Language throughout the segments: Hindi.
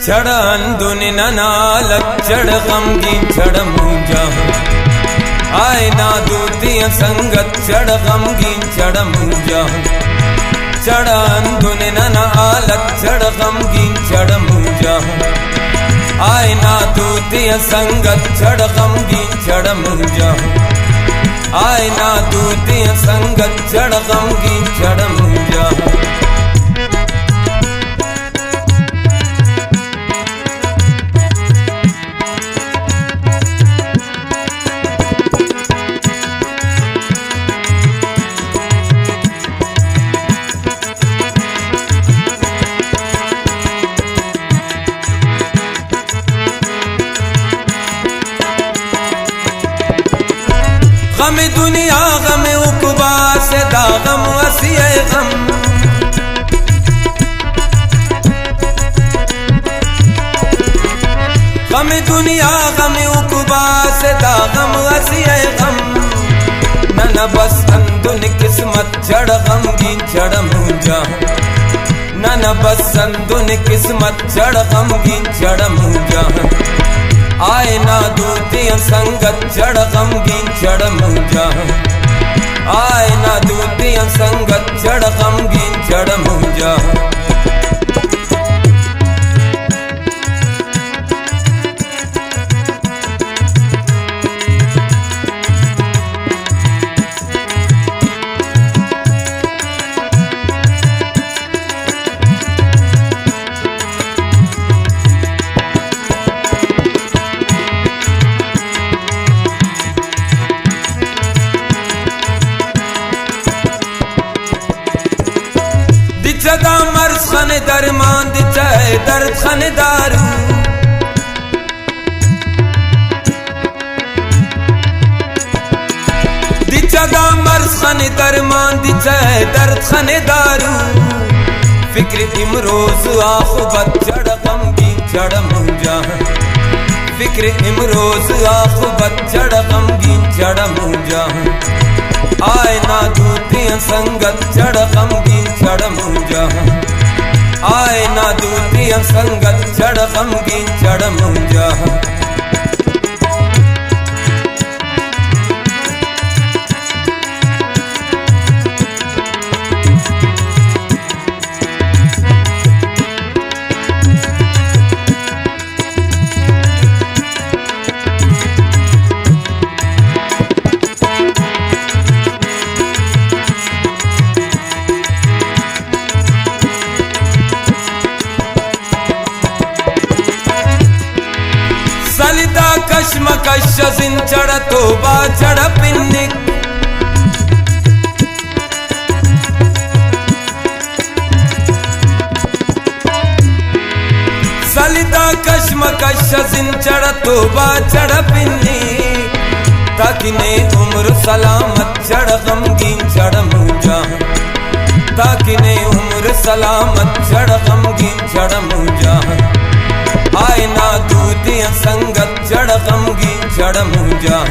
चढ़ नालक चढ़ गमगीन चढ़ मुंजा आए ना दूतिया संगत चढ़ गमगीन चढ़ मुंजा चढ़ नालक चढ़ गमगीन चढ़ मुंजा आए ना दूतिया संगत चढ़ गमगीन चढ़ मुंजा आए ना दूतिया संगत चढ़ गमगीन चढ़ मुंजा गम दुनिया गम उकबा से दागम वसीए गम गम दुनिया गम उकबा से दागम वसीए गम न बस अंदुन किस्मत चढ़ गमगीन चढ़ मुंजा न बस अंदुन किस्मत चढ़ गमगीन चढ़ मुंजा आए ना दूतिया संगत चढ़ गमगीन चढ़ मुंजा आए ना दूतिया संगत चढ़ गमगीन चढ़ मुंजा जदा मर्ज खने दरमान दी चाहे दर्द खने दारू दी जदा मर्ज खने दरमान दी चाहे दर्द खने दारू फिक्र इमरोज आखुबत चढ़ गमगीन चढ़ मुंजा फिक्र इमरोज आखुबत चढ़ गमगीन चढ़ मुंजा आए ना दूतिया संगत चढ़ गमगीन चढ़ मुंजा आए ना दूतिया संगत चढ़ गमगीन चढ़ मुंजा सलिदा कश्मकश जिन चढ़ तोबा चढ़ पिन्निक सलिदा कश्मकश जिन चढ़ तोबा चढ़ पिन्निक ताकि ने उम्र सलामत चढ़ गमगीन चढ़ मुंजा ताकि ने उम्र सलामत चढ़ गमगीन चढ़ मुंजा आए ना दूतिया संगत चढ़ गमगीन चढ़ मुंजा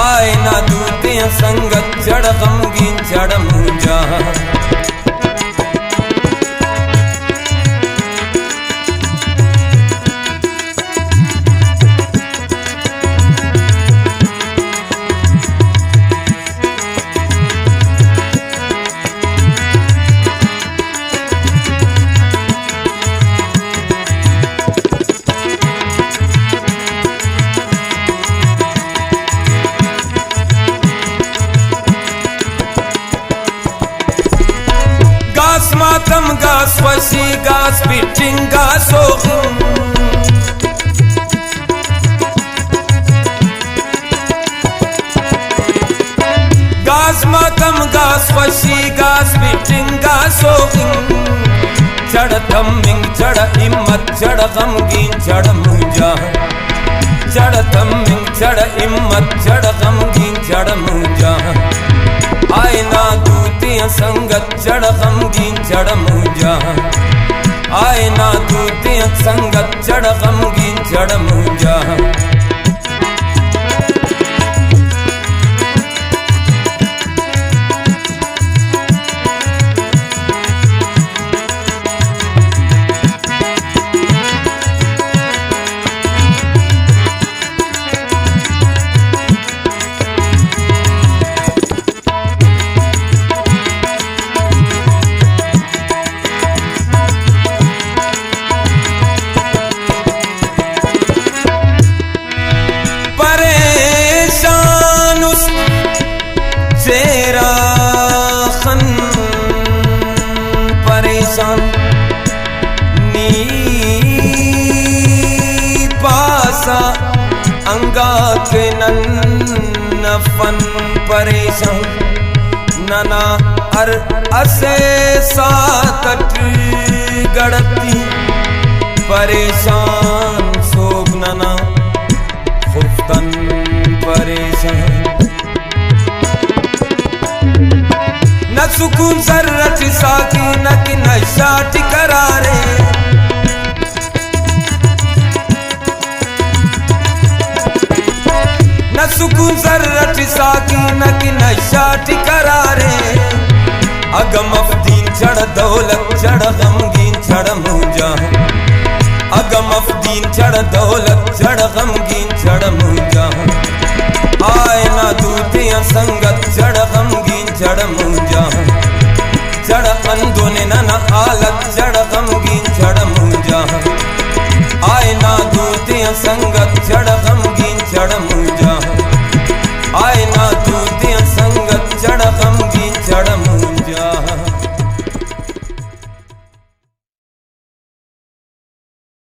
आए ना दूतिया संगत चढ़ गमगीन चढ़ मुंजा मातम गास वसी गास पिटिंग गास ओगिन गास मातम गास वसी गास पिटिंग गास ओगिन चढ़ तमिंग चढ़ हिम्मत चढ़ गमगीन चढ़ मुंजा चढ़ तमिंग चढ़ हिम्मत चढ़ गमगीन चढ़ मुंजा आए ना दूतिया संगत चढ़ गमगीन चढ़ मुंजा आए ना दूतिया संगत चढ़ गमगीन चढ़ मुंजा अंगा के नफन परेशान नना अर असे साकट गड़ती परेशान सोग नना खुफ्तन परेशान न सुकून सर्रच साकी न कि नशा टिकरारे न सुकून सर्रच साकी न कि नशा टिकरारे अगम अफदीन चढ़ दौलत चढ़ गमगीन चढ़ मुझा अगम अफदीन चढ़ दौलत चढ़ गमगीन चढ़ मुझा आए ना दूतियां संगत चढ़ गमगीन चढ़ मुझा चढ़ अंदोने न आलत चढ़ गमगीन चढ़ मुझा आए ना दूतियां संगत चढ़ गमगीन चढ़ मुझा